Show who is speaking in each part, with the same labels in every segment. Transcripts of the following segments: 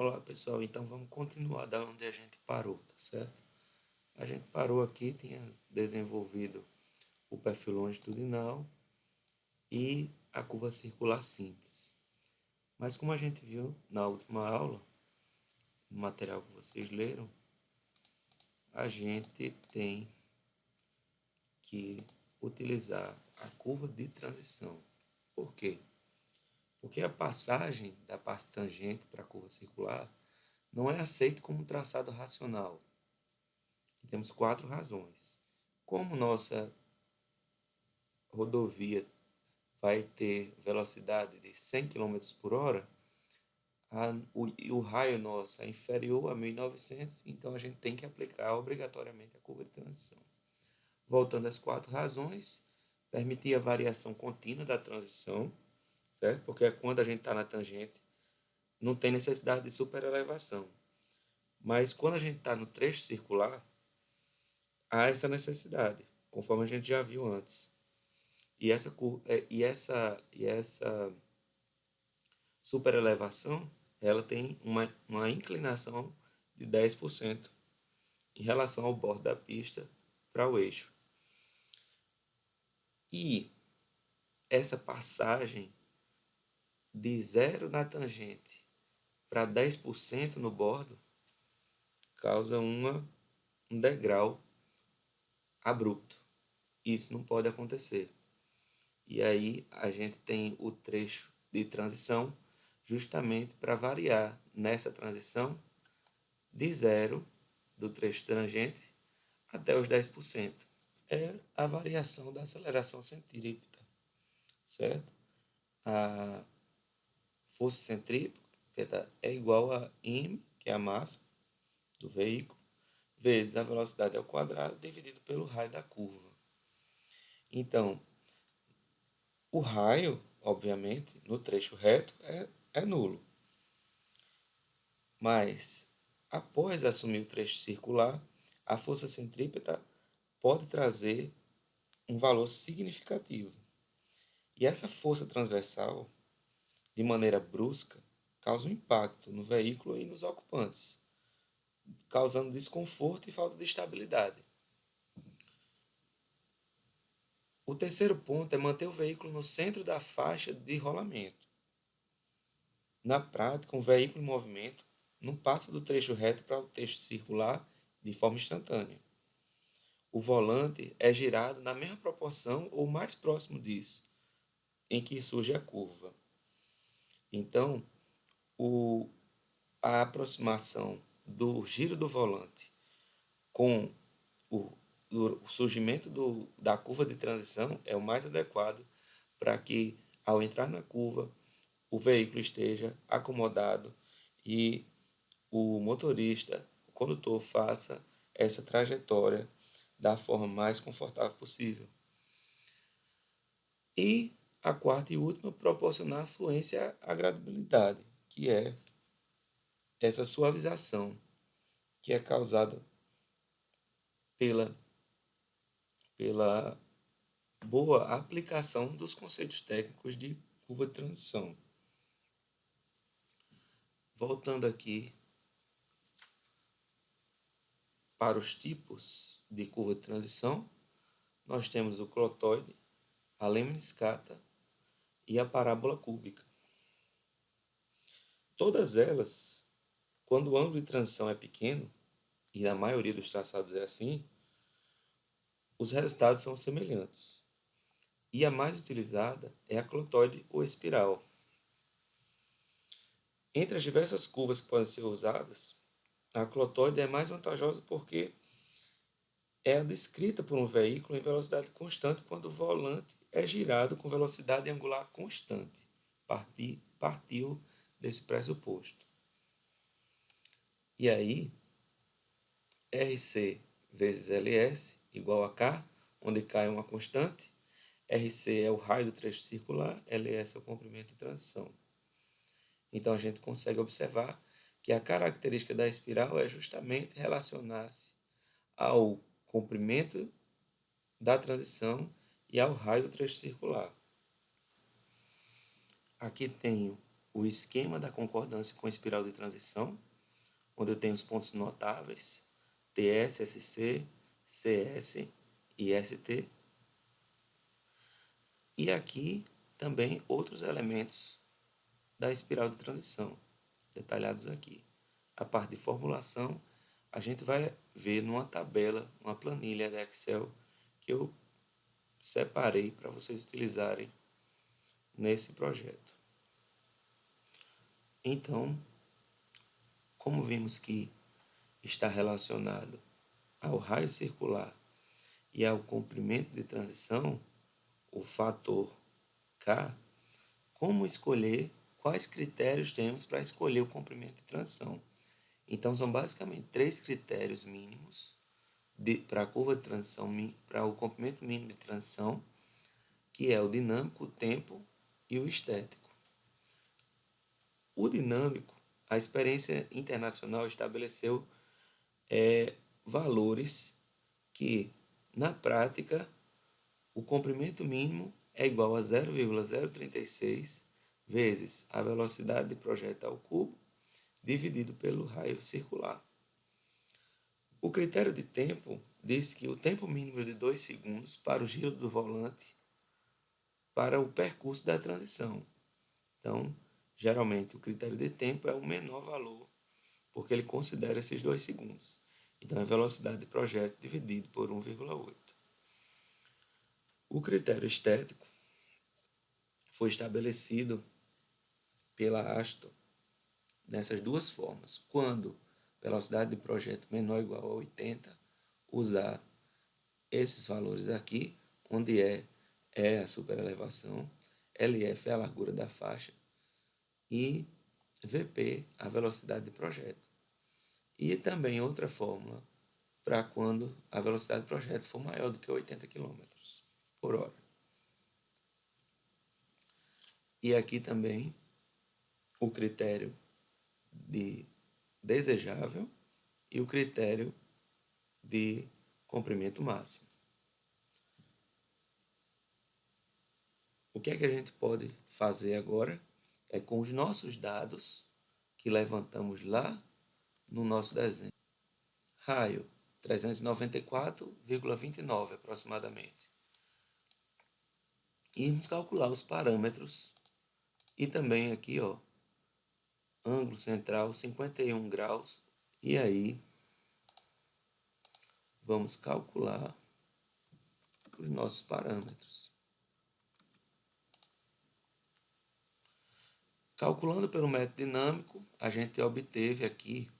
Speaker 1: Olá pessoal, então vamos continuar da onde a gente parou, tá certo? A gente parou aqui, tinha desenvolvido o perfil longitudinal e a curva circular simples. Mas como a gente viu na última aula, no material que vocês leram, a gente tem que utilizar a curva de transição. Por quê? Porque a passagem da parte tangente para a curva circular não é aceita como traçado racional. E temos 4 razões. Como nossa rodovia vai ter velocidade de 100 km por hora, o raio nosso é inferior a 1900, então a gente tem que aplicar obrigatoriamente a curva de transição. Voltando às 4 razões, permitir a variação contínua da transição, certo? Porque quando a gente está na tangente, não tem necessidade de superelevação. Mas quando a gente está no trecho circular, há essa necessidade, conforme a gente já viu antes. E essa superelevação, ela tem uma inclinação de 10% em relação ao bordo da pista para o eixo. E essa passagem de zero na tangente para 10% no bordo causa um degrau abrupto. Isso não pode acontecer. E aí a gente tem o trecho de transição justamente para variar nessa transição de zero do trecho tangente até os 10%. É a variação da aceleração centrípeta, certo? A força centrípeta é igual a m, que é a massa do veículo, vezes a velocidade ao quadrado dividido pelo raio da curva. Então, o raio, obviamente, no trecho reto é nulo. Mas, após assumir o trecho circular, a força centrípeta pode trazer um valor significativo. E essa força transversal, de maneira brusca, causa um impacto no veículo e nos ocupantes, causando desconforto e falta de estabilidade. O terceiro ponto é manter o veículo no centro da faixa de rolamento. Na prática, um veículo em movimento não passa do trecho reto para o trecho circular de forma instantânea. O volante é girado na mesma proporção ou mais próximo disso, em que surge a curva. Então, a aproximação do giro do volante com o, o surgimento da curva de transição é o mais adequado para que, ao entrar na curva, o veículo esteja acomodado e o motorista, o condutor, faça essa trajetória da forma mais confortável possível. E a quarta e última, proporcionar fluência à gradabilidade, que é essa suavização que é causada pela, pela boa aplicação dos conceitos técnicos de curva de transição. Voltando aqui para os tipos de curva de transição, nós temos o clotoide, a lemniscata e a parábola cúbica. Todas elas, quando o ângulo de transição é pequeno, e na maioria dos traçados é assim, os resultados são semelhantes. E a mais utilizada é a clotoide ou espiral. Entre as diversas curvas que podem ser usadas, a clotoide é mais vantajosa porque é descrita por um veículo em velocidade constante quando o volante é girado com velocidade angular constante. Partiu desse pressuposto. E aí, RC vezes LS igual a K, onde K é uma constante, RC é o raio do trecho circular, LS é o comprimento de transição. Então a gente consegue observar que a característica da espiral é justamente relacionar-se ao comprimento da transição e ao raio do trecho circular. Aqui tenho o esquema da concordância com espiral de transição, onde eu tenho os pontos notáveis, TS, SC, CS e ST. E aqui também outros elementos da espiral de transição, detalhados aqui. A parte de formulação, a gente vai ver numa tabela, uma planilha da Excel, que eu separei para vocês utilizarem nesse projeto. Então, como vimos que está relacionado ao raio circular e ao comprimento de transição, o fator K, como escolher, quais critérios temos para escolher o comprimento de transição. Então, são basicamente 3 critérios mínimos para a curva de transição, para o comprimento mínimo de transição, que é o dinâmico, o tempo e o estético. O dinâmico, a experiência internacional estabeleceu valores que, na prática, o comprimento mínimo é igual a 0,036 vezes a velocidade de projeto ao cubo dividido pelo raio circular. O critério de tempo diz que o tempo mínimo de 2 segundos para o giro do volante para o percurso da transição. Então, geralmente, o critério de tempo é o menor valor, porque ele considera esses 2 segundos. Então, é a velocidade de projeto dividido por 1,8. O critério estético foi estabelecido pela Aston nessas duas formas. Quando velocidade de projeto menor ou igual a 80, usar esses valores aqui, onde é a superelevação, LF é a largura da faixa e VP a velocidade de projeto. E também outra fórmula para quando a velocidade de projeto for maior do que 80 km por hora. E aqui também o critério de desejável e o critério de comprimento máximo. O que é que a gente pode fazer agora é com os nossos dados que levantamos lá no nosso desenho. Raio 394,29 aproximadamente. E vamos calcular os parâmetros e também aqui, ó, ângulo central 51 graus. E aí vamos calcular os nossos parâmetros. Calculando pelo método dinâmico, a gente obteve aqui,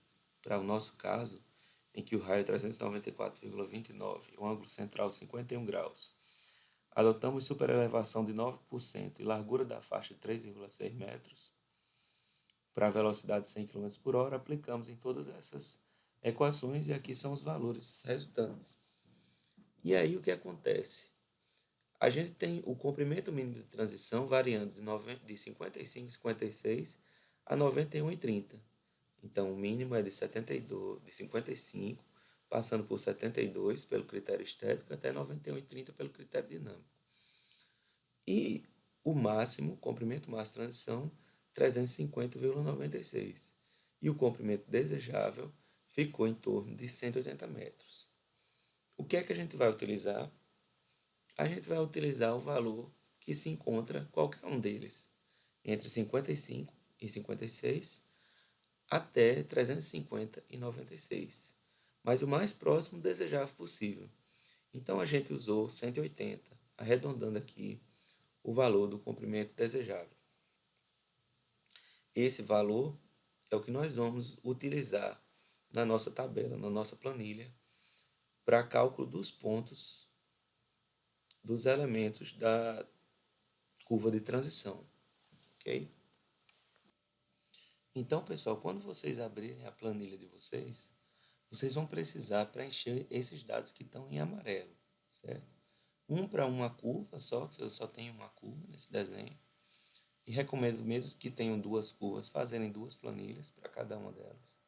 Speaker 1: para o nosso caso, em que o raio é 394,29 e o ângulo central 51 graus, adotamos superelevação de 9% e largura da faixa de 3,6 metros para a velocidade de 100 km por hora, aplicamos em todas essas equações e aqui são os valores resultantes. E aí o que acontece? A gente tem o comprimento mínimo de transição variando de 55,56 a 91,30. Então, o mínimo é de 72, de 55, passando por 72 pelo critério estético até 91,30 pelo critério dinâmico. E o máximo, comprimento máximo de transição, 350,96. E o comprimento desejável ficou em torno de 180 metros. O que é que a gente vai utilizar? A gente vai utilizar o valor que se encontra qualquer um deles, entre 55 e 56 até 350 e 96, mas o mais próximo desejável possível. Então a gente usou 180, arredondando aqui o valor do comprimento desejável. Esse valor é o que nós vamos utilizar na nossa tabela, na nossa planilha, para cálculo dos pontos dos elementos da curva de transição, ok? Então, pessoal, quando vocês abrirem a planilha de vocês, vocês vão precisar preencher esses dados que estão em amarelo, certo? Um para uma curva só, que eu só tenho uma curva nesse desenho. E recomendo mesmo que tenham duas curvas, fazerem duas planilhas para cada uma delas.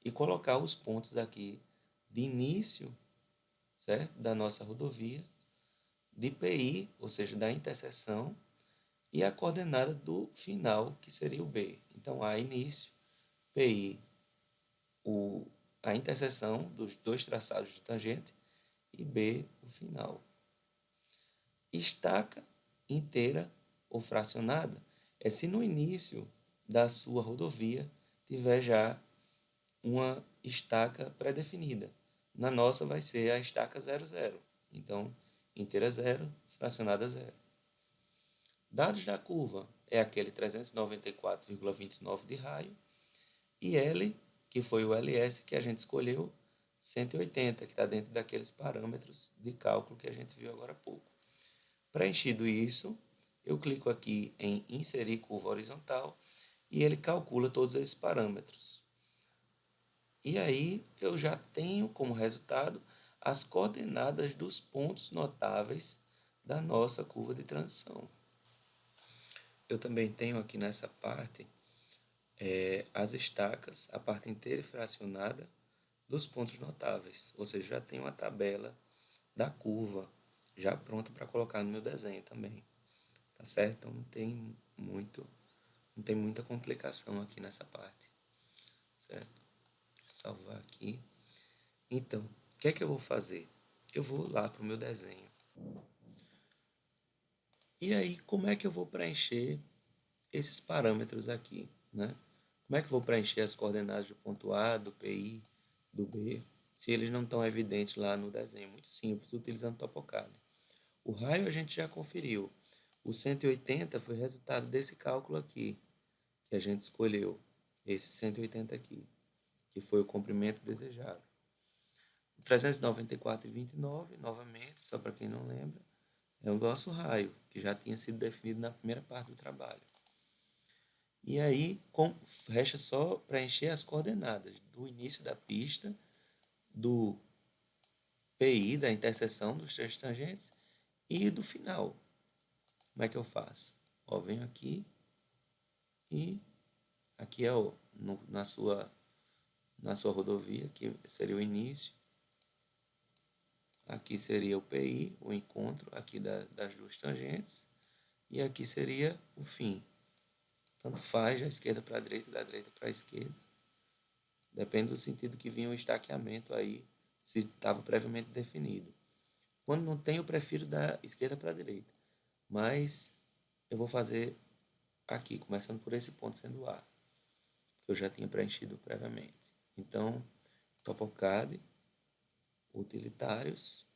Speaker 1: E colocar os pontos aqui de início, certo? Da nossa rodovia, de PI, ou seja, da interseção, e a coordenada do final, que seria o B. Então, A início, PI, a interseção dos dois traçados de tangente, e B, o final. Estaca inteira ou fracionada é se no início da sua rodovia tiver já uma estaca pré-definida. Na nossa vai ser a estaca 00. Então, inteira 0, fracionada 0. Dados da curva é aquele 394,29 de raio e L, que foi o LS que a gente escolheu, 180, que está dentro daqueles parâmetros de cálculo que a gente viu agora há pouco. Preenchido isso, eu clico aqui em inserir curva horizontal e ele calcula todos esses parâmetros. E aí eu já tenho como resultado as coordenadas dos pontos notáveis da nossa curva de transição. Eu também tenho aqui nessa parte as estacas, a parte inteira e fracionada dos pontos notáveis. Ou seja, já tenho uma tabela da curva já pronta para colocar no meu desenho também. Tá certo? Então não tem muita complicação aqui nessa parte. Certo? Vou salvar aqui. Então, o que é que eu vou fazer? Eu vou lá para o meu desenho. E aí, como é que eu vou preencher esses parâmetros aqui, né? Como é que eu vou preencher as coordenadas do ponto A, do PI, do B, se eles não estão evidentes lá no desenho? Muito simples, utilizando TopoCAD. O raio a gente já conferiu. O 180 foi resultado desse cálculo aqui, que a gente escolheu. Esse 180 aqui, que foi o comprimento desejado. 394,29, novamente, só para quem não lembra, é o nosso raio, que já tinha sido definido na primeira parte do trabalho. E aí, resta só preencher as coordenadas do início da pista, do PI, da interseção dos três tangentes, e do final. Como é que eu faço? Ó, venho aqui e aqui é na sua rodovia, que seria o início. Aqui seria o PI, o encontro aqui das duas tangentes. E aqui seria o fim. Tanto faz da esquerda para a direita e da direita para a esquerda. Depende do sentido que vinha o estaqueamento aí, se estava previamente definido. Quando não tem, eu prefiro da esquerda para a direita. Mas eu vou fazer aqui, começando por esse ponto sendo A, que eu já tinha preenchido previamente. Então, TopoCAD, utilitários.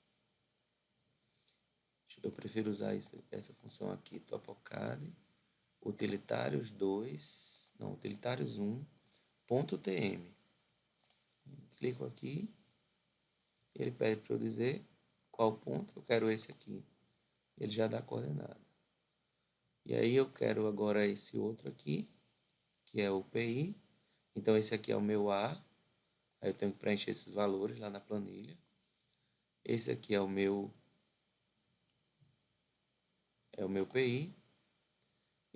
Speaker 1: Eu prefiro usar essa função aqui, TopoCAD, utilitários 2, não, utilitários 1, ponto .tm. Clico aqui, ele pede para eu dizer qual ponto, eu quero esse aqui. Ele já dá a coordenada. E aí eu quero agora esse outro aqui, que é o PI. Então esse aqui é o meu A. Aí eu tenho que preencher esses valores lá na planilha. Esse aqui é o meu PI.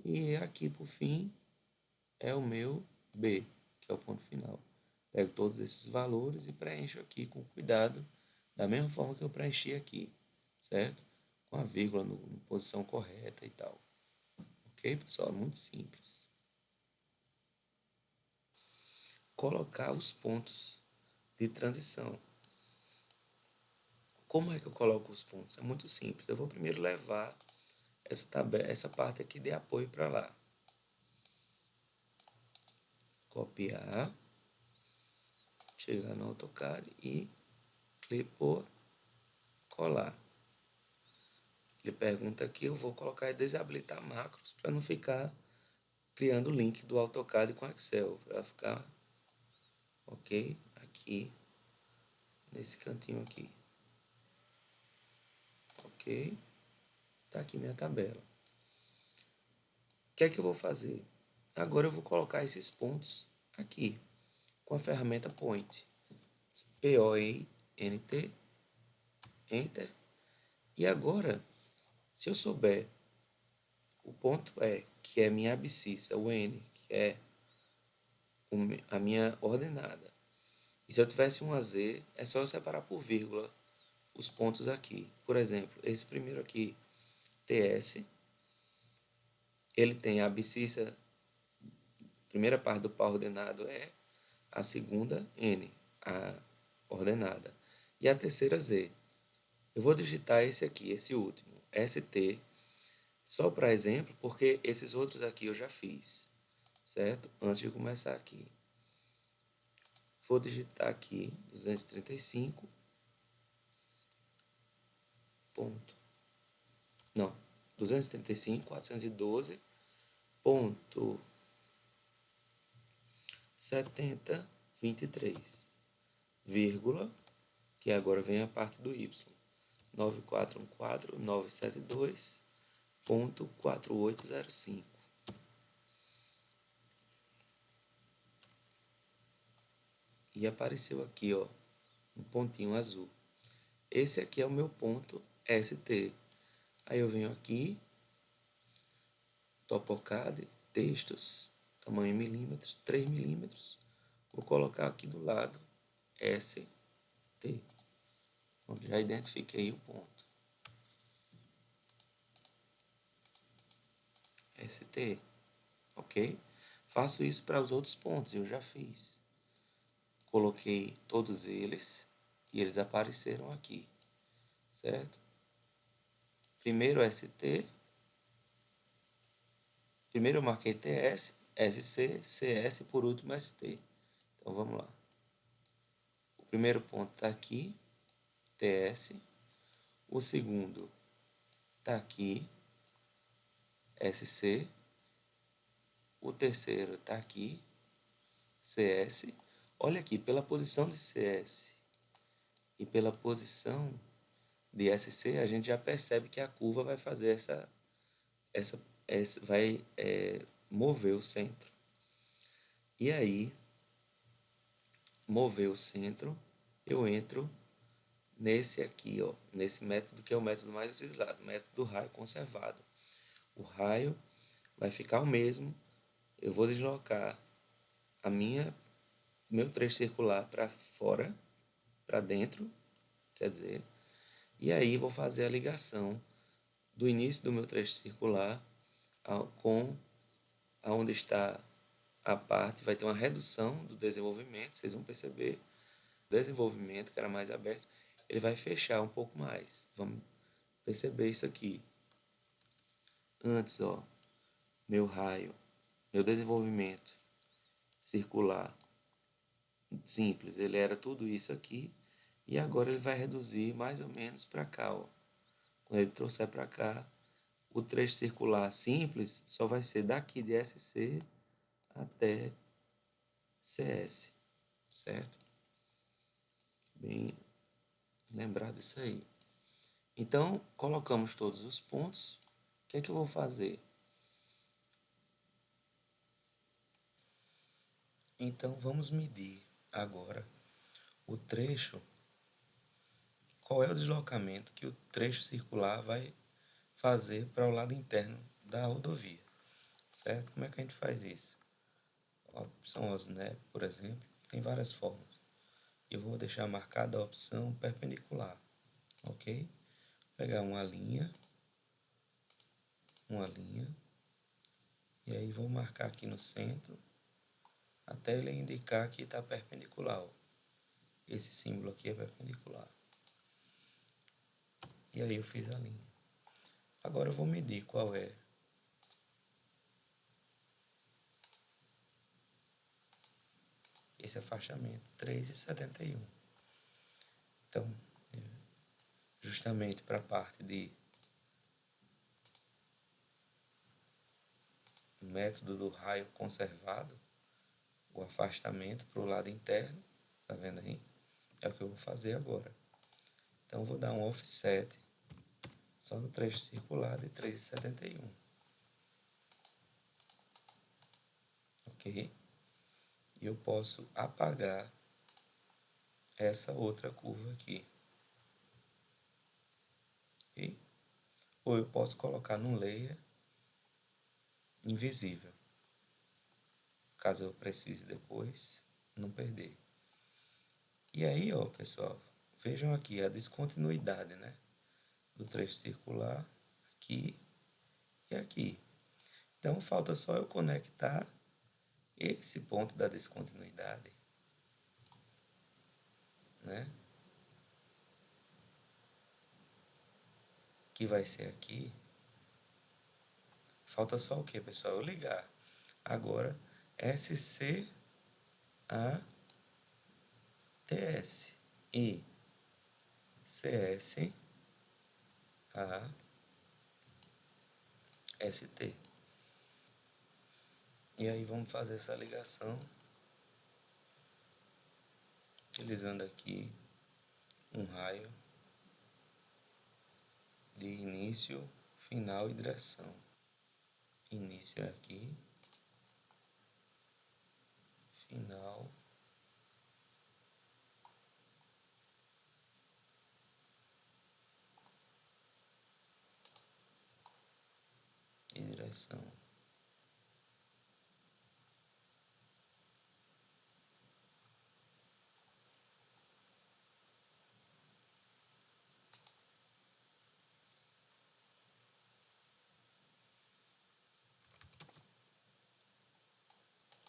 Speaker 1: E aqui por fim é o meu B, que é o ponto final. Pego todos esses valores e preencho aqui com cuidado, da mesma forma que eu preenchi aqui, certo? Com a vírgula na posição correta e tal. Ok, pessoal? Muito simples. Colocar os pontos de transição. Como é que eu coloco os pontos? É muito simples. Eu vou primeiro levar essa parte aqui de apoio para lá. Copiar, chegar no AutoCAD e clipar, colar. Ele pergunta aqui, eu vou colocar e desabilitar macros para não ficar criando o link do AutoCAD com Excel. Para ficar ok aqui, nesse cantinho aqui. Ok, tá aqui minha tabela. O que é que eu vou fazer? Agora eu vou colocar esses pontos aqui com a ferramenta Point. P-O-I-N-T, Enter. E agora, se eu souber o ponto E, que é minha abscissa, o N, que é a minha ordenada. E se eu tivesse um Z, é só eu separar por vírgula os pontos aqui. Por exemplo, esse primeiro aqui, TS, ele tem a abscissa, primeira parte do par ordenado é a segunda N, a ordenada, e a terceira Z. Eu vou digitar esse aqui, esse último, ST, só para exemplo, porque esses outros aqui eu já fiz, certo? Antes de começar aqui. Vou digitar aqui 235 ponto, não, 235.412.7023, vírgula, que agora vem a parte do Y, 9414.972.4805. E apareceu aqui, ó, um pontinho azul. Esse aqui é o meu ponto ST. Aí eu venho aqui, Topocad, textos, tamanho em milímetros, 3 milímetros. Vou colocar aqui do lado ST. Onde já identifiquei o ponto. ST, ok? Faço isso para os outros pontos, eu já fiz. Coloquei todos eles e eles apareceram aqui, certo? Primeiro ST, primeiro eu marquei TS, SC, CS e por último ST. Então vamos lá. O primeiro ponto está aqui, TS. O segundo está aqui, SC. O terceiro está aqui, CS. Olha aqui, pela posição de CS e pela posição de SC, a gente já percebe que a curva vai fazer vai mover o centro. E aí, mover o centro, eu entro nesse aqui, ó, nesse método que é o método mais utilizado, o método do raio conservado. O raio vai ficar o mesmo. Eu vou deslocar meu trecho circular para fora, para dentro, quer dizer, e aí vou fazer a ligação do início do meu trecho circular com aonde está a parte, vai ter uma redução do desenvolvimento, vocês vão perceber, o desenvolvimento que era mais aberto, ele vai fechar um pouco mais. Vamos perceber isso aqui. Antes, ó, meu raio, meu desenvolvimento circular simples, ele era tudo isso aqui, e agora ele vai reduzir mais ou menos para cá, ó. Quando ele trouxer para cá, o trecho circular simples só vai ser daqui de SC até CS, certo? Bem lembrado isso aí. Então, colocamos todos os pontos. O que é que eu vou fazer? Então, vamos medir agora o trecho. Qual é o deslocamento que o trecho circular vai fazer para o lado interno da rodovia, certo? Como é que a gente faz isso? A opção OSNEP, por exemplo, tem várias formas. Eu vou deixar marcada a opção perpendicular, ok? Vou pegar uma linha, e aí vou marcar aqui no centro, até ele indicar que está perpendicular, ó. Esse símbolo aqui é perpendicular. E aí eu fiz a linha. Agora eu vou medir qual é esse afastamento, 3,71. Então, justamente para a parte de método do raio conservado, o afastamento para o lado interno, tá vendo aí? É o que eu vou fazer agora. Então, eu vou dar um offset só no trecho circular de 3,71. Ok? E eu posso apagar essa outra curva aqui. Ok? Ou eu posso colocar num layer invisível, caso eu precise depois não perder. E aí, ó, pessoal, vejam aqui a descontinuidade, né, do trecho circular aqui e aqui. Então falta só eu conectar esse ponto da descontinuidade, né? Que vai ser aqui. Falta só o que, pessoal? Eu ligar. Agora, SCATS e CSAST. E aí vamos fazer essa ligação utilizando aqui um raio de início, final e direção. Início é aqui, final e direção.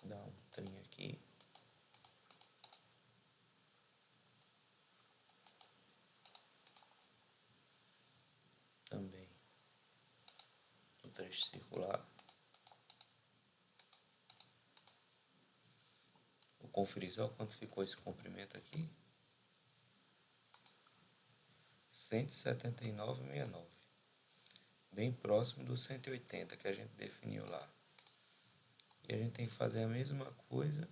Speaker 1: Dá um trem aqui. Também o trecho circular. Vou conferir só quanto ficou esse comprimento aqui. 179,69. Bem próximo dos 180 que a gente definiu lá. E a gente tem que fazer a mesma coisa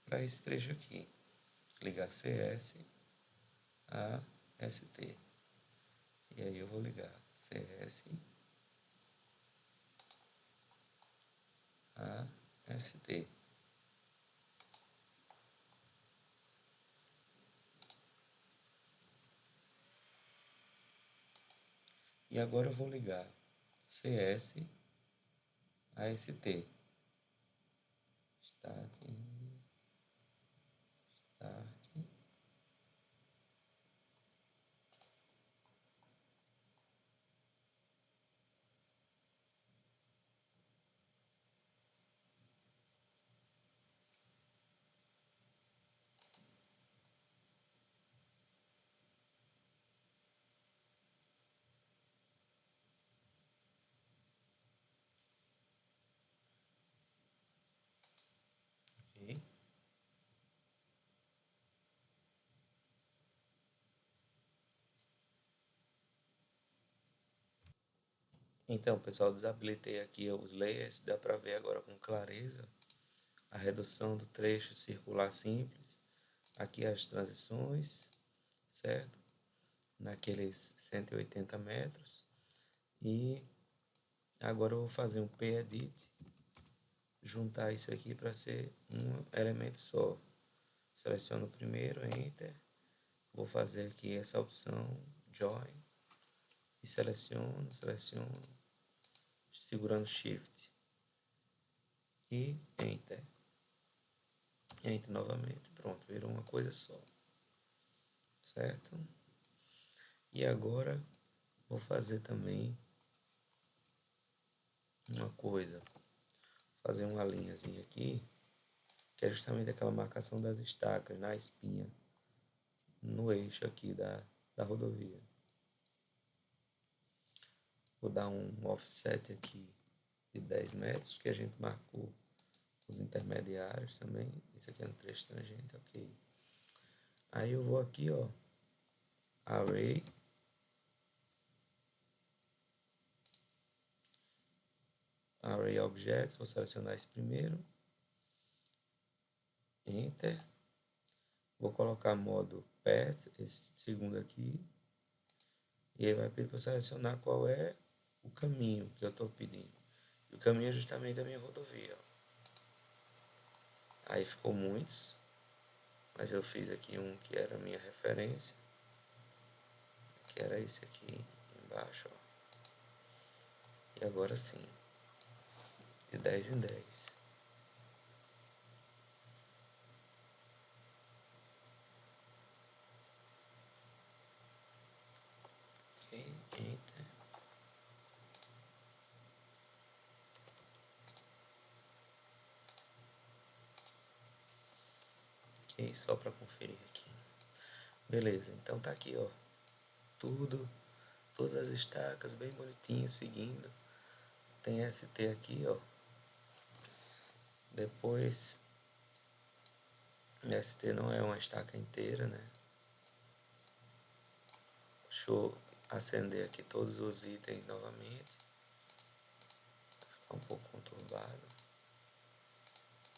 Speaker 1: para esse trecho aqui. Ligar CS a ST. E aí eu vou ligar CS a ST. E agora eu vou ligar CS a ST. Start. Start. Ok. Então, pessoal, desabilitei aqui os layers, dá para ver agora com clareza a redução do trecho circular simples, aqui as transições, certo? Naqueles 180 metros. E agora eu vou fazer um p-edit, juntar isso aqui para ser um elemento só. Seleciono o primeiro, Enter, vou fazer aqui essa opção Join e seleciono, segurando Shift e Enter. Enter novamente, pronto, virou uma coisa só, certo? E agora vou fazer também uma coisa, fazer uma linhazinha aqui, que é justamente aquela marcação das estacas na espinha, no eixo aqui da rodovia. Vou dar um offset aqui de 10 metros, que a gente marcou os intermediários também. Isso aqui é no trecho tangente, ok. Aí eu vou aqui, ó, Array, Array Objects, vou selecionar esse primeiro, Enter, vou colocar modo Path, esse segundo aqui, e ele vai pedir para eu selecionar qual é o caminho que eu estou pedindo. E o caminho é justamente a minha rodovia. Aí ficou muitos, mas eu fiz aqui um que era a minha referência, que era esse aqui embaixo, ó. E agora sim, de 10 em 10. Ok, Enter. Ok, só para conferir aqui. Beleza, então tá aqui, ó. Todas as estacas bem bonitinhas, seguindo. Tem ST aqui, ó. Depois, ST não é uma estaca inteira, né? Deixa eu acender aqui todos os itens novamente. Ficar um pouco conturbado.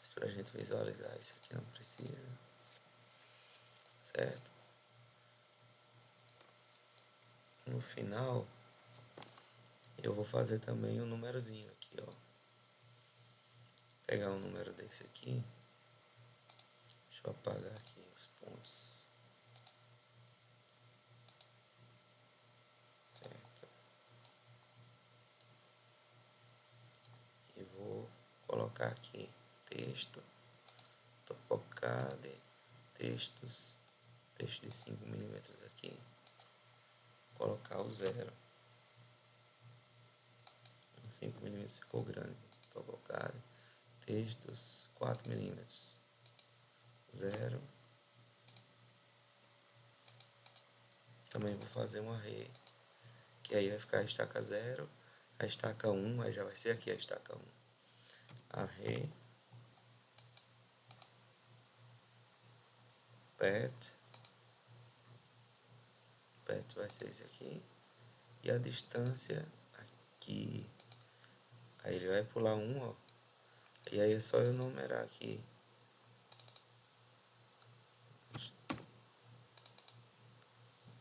Speaker 1: Mas pra gente visualizar, isso aqui não precisa. Certo? No final, eu vou fazer também um númerozinho aqui, ó. Pegar um número desse aqui. Deixa eu apagar aqui os pontos. Certo? E vou colocar aqui texto, topocade, texto de 5 milímetros aqui. Colocar o 0. 5 milímetros ficou grande. Topocade, textos 4 milímetros. 0. Também vou fazer um array, que aí vai ficar a estaca 0, a estaca 1, aí já vai ser aqui a estaca 1. Array pet vai ser esse aqui, e a distância aqui, aí ele vai pular 1, ó, e aí é só eu numerar aqui.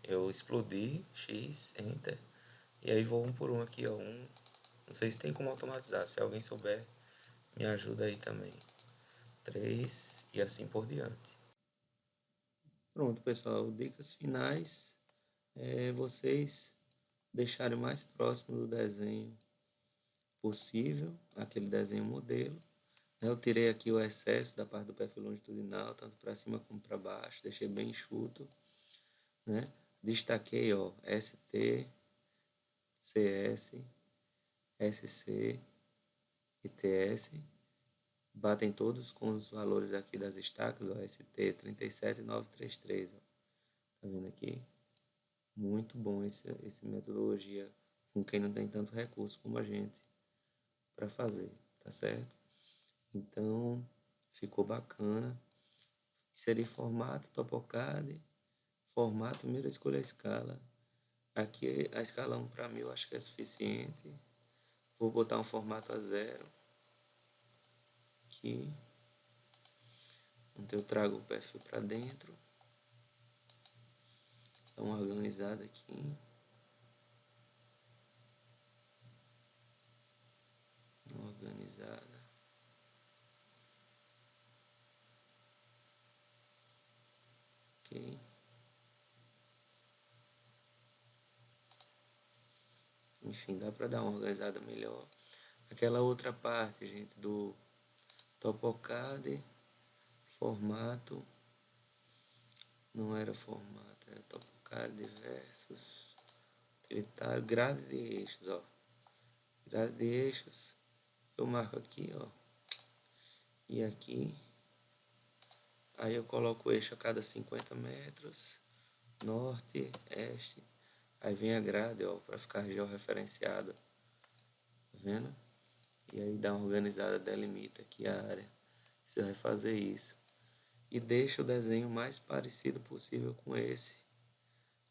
Speaker 1: Eu explodi, X, Enter, e aí vou um por um aqui, ó, não sei se tem como automatizar, se alguém souber, me ajuda aí também. 3 e assim por diante. Pronto, pessoal, dicas finais é vocês deixarem o mais próximo do desenho possível, aquele desenho modelo. Eu tirei aqui o excesso da parte do perfil longitudinal, tanto para cima como para baixo, deixei bem enxuto, né? Destaquei, ó, ST, CS, SC e TS, batem todos com os valores aqui das estacas, ó, ST 37933, ó. Tá vendo aqui? Muito bom esse metodologia com quem não tem tanto recurso como a gente para fazer, tá certo? Então, ficou bacana. Inserir formato, topocade, formato, primeiro escolher a escala. Aqui a escala 1 para mim eu acho que é suficiente. Vou botar um formato a 0. Aqui. Então eu trago o perfil para dentro. Dá uma organizada aqui. Uma organizada. Ok. Enfim, dá para dar uma organizada melhor. Aquela outra parte, gente, do topocade, formato. Não era formato, era topocade versus utilitário, grade de eixos, ó. Grade de eixos, eu marco aqui, ó, e aqui. Aí eu coloco o eixo a cada 50 metros, norte, este. Aí vem a grade, ó, para ficar georreferenciado, tá vendo? E aí dá uma organizada, delimita aqui a área. Você vai fazer isso. E deixa o desenho mais parecido possível com esse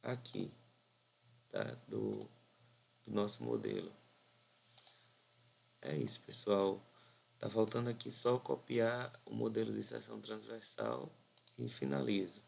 Speaker 1: aqui, tá? Do nosso modelo. É isso, pessoal. Tá faltando aqui só copiar o modelo de seção transversal e finalizo.